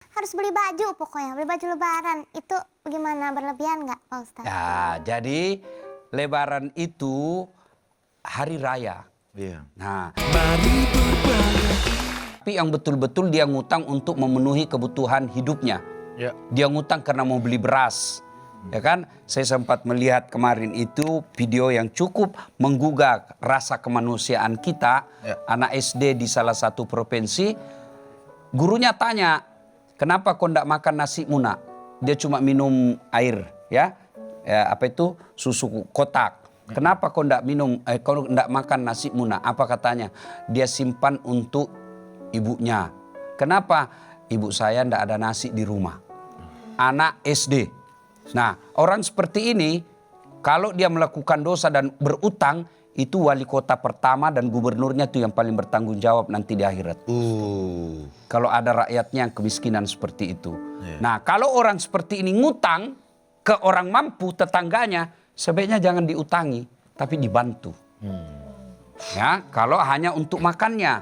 Harus beli baju pokoknya, beli baju lebaran. Itu gimana, berlebihan nggak Pak Ustadz? Ya, jadi lebaran itu hari raya. Iya. Nah, tapi yang betul-betul dia ngutang untuk memenuhi kebutuhan hidupnya. Ya. Dia ngutang karena mau beli beras. Ya kan? Saya sempat melihat kemarin itu video yang cukup menggugah rasa kemanusiaan kita. Ya. Anak SD di salah satu provinsi. Gurunya tanya, kenapa kau ndak makan nasi muna? Dia cuma minum air, ya, apa itu susu kotak. Kenapa kau ndak kau ndak makan nasi muna? Apa katanya? Dia simpan untuk ibunya. Kenapa? Ibu saya ndak ada nasi di rumah. Anak SD. Nah, orang seperti ini, kalau dia melakukan dosa dan berutang, itu wali kota pertama dan gubernurnya itu yang paling bertanggung jawab nanti di akhirat. Kalau ada rakyatnya yang kemiskinan seperti itu. Nah, kalau orang seperti ini ngutang ke orang mampu tetangganya, sebaiknya jangan diutangi, tapi dibantu. Ya, kalau hanya untuk makannya,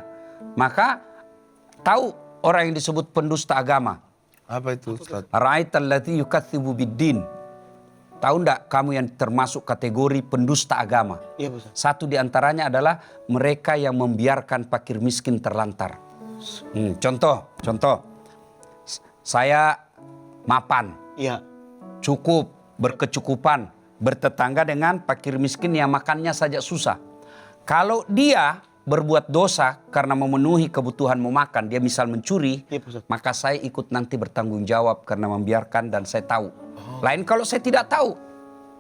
maka tahu orang yang disebut pendusta agama. Apa itu, Ustaz? Ra'aital ladzi yukatsibu biddin. Tahu enggak kamu yang termasuk kategori pendusta agama? Iya, Ustaz. Satu di antaranya adalah mereka yang membiarkan fakir miskin terlantar. Contoh. Saya mapan, Iya. cukup, berkecukupan, bertetangga dengan fakir miskin yang makannya saja susah. Kalau dia berbuat dosa karena memenuhi kebutuhan mau makan, dia misal mencuri, Iya, Ustaz. maka saya ikut nanti bertanggung jawab karena membiarkan dan saya tahu. Lain kalau saya tidak tahu.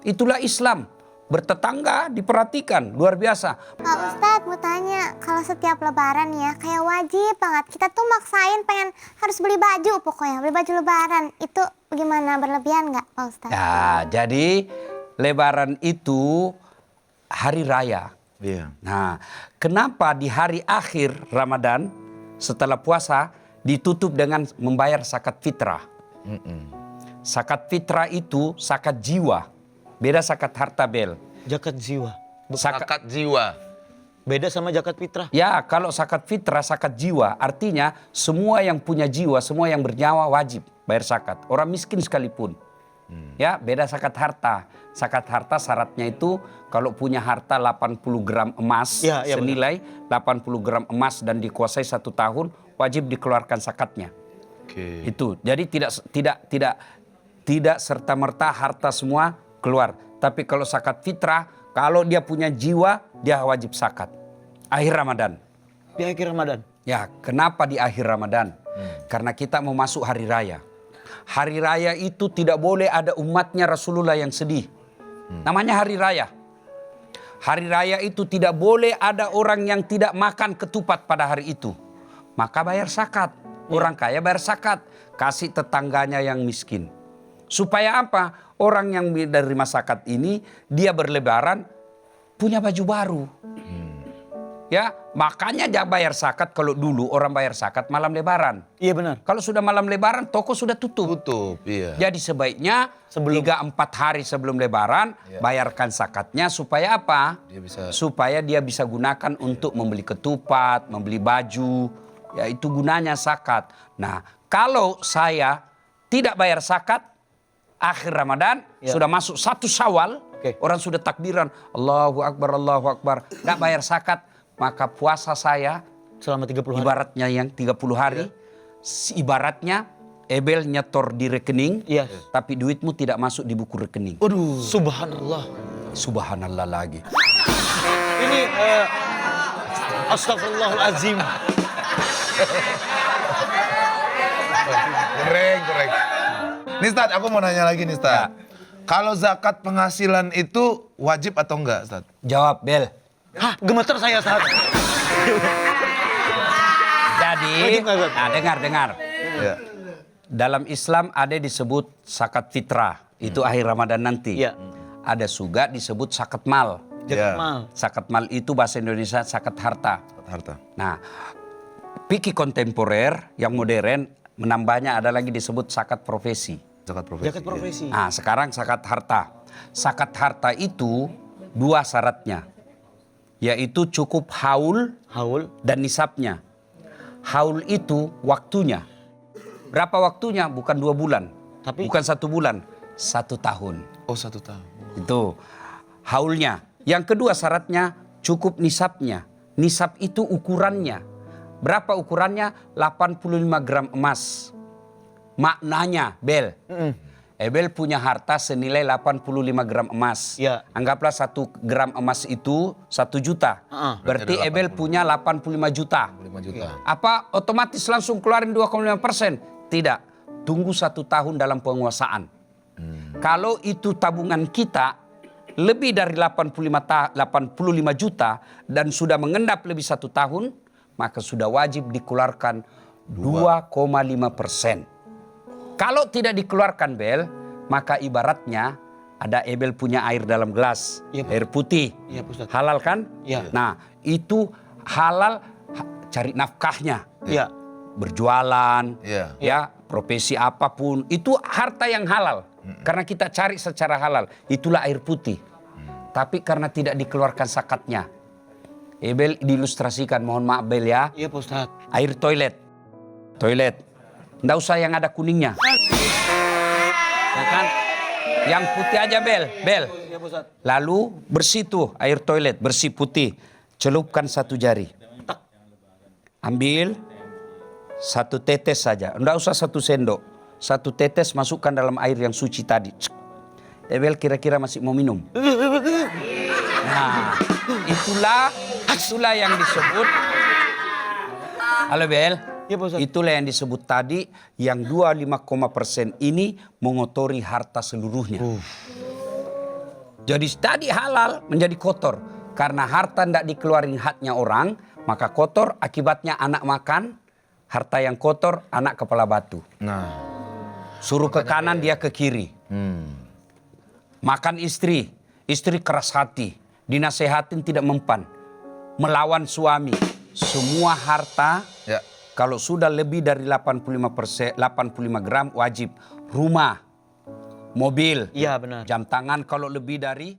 Itulah Islam. Bertetangga diperhatikan, luar biasa. Pak Ustadz mau tanya, kalau setiap lebaran ya kayak wajib banget. Kita tuh maksain pengen harus beli baju pokoknya, beli baju lebaran. Itu gimana, berlebihan nggak Pak Ustadz? Ya, jadi lebaran itu hari raya. Iya. Nah, kenapa di hari akhir Ramadan setelah puasa ditutup dengan membayar zakat fitrah? Zakat fitrah itu zakat jiwa, beda zakat harta bel. Zakat jiwa. Zakat jiwa. Beda sama zakat fitrah. Ya, kalau zakat fitrah, zakat jiwa, artinya semua yang punya jiwa, semua yang bernyawa wajib bayar zakat. Orang miskin sekalipun. Ya, beda zakat harta. Zakat harta syaratnya itu kalau punya harta 80 gram emas, Ya, ya, senilai 80 gram emas dan dikuasai 1 tahun, wajib dikeluarkan zakatnya. Oke. Itu. Jadi tidak serta-merta harta semua keluar. Tapi kalau zakat fitrah, kalau dia punya jiwa, dia wajib zakat. Akhir Ramadan. Di akhir Ramadan. Ya, kenapa di akhir Ramadan? Karena kita mau masuk hari raya. Hari raya itu tidak boleh ada umatnya Rasulullah yang sedih. Namanya hari raya. Hari raya itu tidak boleh ada orang yang tidak makan ketupat pada hari itu. Maka bayar zakat. Orang kaya bayar zakat. Kasih tetangganya yang miskin. Supaya apa? Orang yang menerima zakat ini, dia berlebaran punya baju baru. Ya, makanya dia bayar zakat. Kalau dulu orang bayar zakat malam lebaran. Iya benar. Kalau sudah malam lebaran, toko sudah tutup. Tutup, iya. Jadi sebaiknya 3-4 hari sebelum lebaran, bayarkan zakatnya supaya apa? Dia bisa. Supaya dia bisa gunakan untuk membeli ketupat, membeli baju. Ya, itu gunanya zakat. Nah, kalau saya tidak bayar zakat, akhir Ramadan, sudah masuk 1 Syawal, orang sudah takbiran, Allahu Akbar, nggak bayar zakat, maka puasa saya Selama 30 hari. ibaratnya yang 30 hari, ibaratnya Ebel nyetor di rekening, Iya. tapi duitmu tidak masuk di buku rekening. Aduh. Subhanallah. Subhanallah lagi. Ini astagfirullahalazim. Korek. Nih Ustaz, aku mau nanya lagi nih Ustaz. Kalau zakat penghasilan itu wajib atau enggak, Ustaz? Jawab, Bel. Hah, gemeter saya saat. Jadi, Wajib nggak, Ustaz? nah dengar. Iya. Dalam Islam ada disebut zakat fitrah, itu akhir Ramadan nanti. Iya. Ada juga disebut zakat mal. Zakat Iya. mal. Zakat mal itu bahasa Indonesia zakat harta. Harta. Nah, fikih kontemporer yang modern menambahnya ada lagi disebut zakat profesi. Zakat profesi. Zakat profesi. Nah, sekarang zakat harta. Zakat harta itu 2 syaratnya. Yaitu cukup haul Haul. dan nisabnya. Haul itu waktunya. Berapa waktunya? Bukan 2 bulan. Tapi- bukan 1 bulan. 1 tahun. Oh 1 tahun. Itu haulnya. Yang kedua syaratnya cukup nisabnya. Nisab itu ukurannya. Berapa ukurannya? 85 gram emas. Maknanya, Bel. Ebel punya harta senilai 85 gram emas. Ya. Anggaplah 1 gram emas itu 1 juta. Berarti Ebel punya 85 juta. 5 juta. Apa otomatis langsung keluarin 2,5%? Tidak. Tunggu 1 tahun dalam penguasaan. Kalau itu tabungan kita lebih dari 85 juta dan sudah mengendap lebih 1 tahun, maka sudah wajib dikeluarkan 2,5%. Kalau tidak dikeluarkan, Bel, maka ibaratnya ada Ebel punya air dalam gelas, Iya, Pak. air putih. Iya, Pak Ustadz. Halal kan? Iya. Nah, itu halal cari nafkahnya. Iya. Berjualan, Iya. ya, profesi apapun, itu harta yang halal. Karena kita cari secara halal, itulah air putih. Tapi karena tidak dikeluarkan zakatnya, Ebel diilustrasikan, mohon maaf Bel ya, Iya Pak Ustadz. air toilet. Nggak usah yang ada kuningnya. Ya kan? Yang putih aja Bel. Iya Pak Ustadz. Lalu bersih tuh air toilet, bersih putih. Celupkan 1 jari. Ambil 1 tetes saja. Nggak usah 1 sendok. 1 tetes masukkan dalam air yang suci tadi. Cek. Ebel kira-kira masih mau minum. Nah, itulah yang disebut. Halo Bel. Iya Pak Ustadz. Itulah yang disebut tadi yang 25% ini mengotori harta seluruhnya. Jadi tadi halal menjadi kotor. Karena harta tidak dikeluarin haknya orang, maka kotor akibatnya anak makan, harta yang kotor anak kepala batu. Nah. Suruh ke kanan dia ke kiri. Makan istri keras hati, dinasehatin tidak mempan. Melawan suami, semua harta Ya. kalau sudah lebih dari 85 gram wajib. Rumah, mobil, Iya benar. jam tangan kalau lebih dari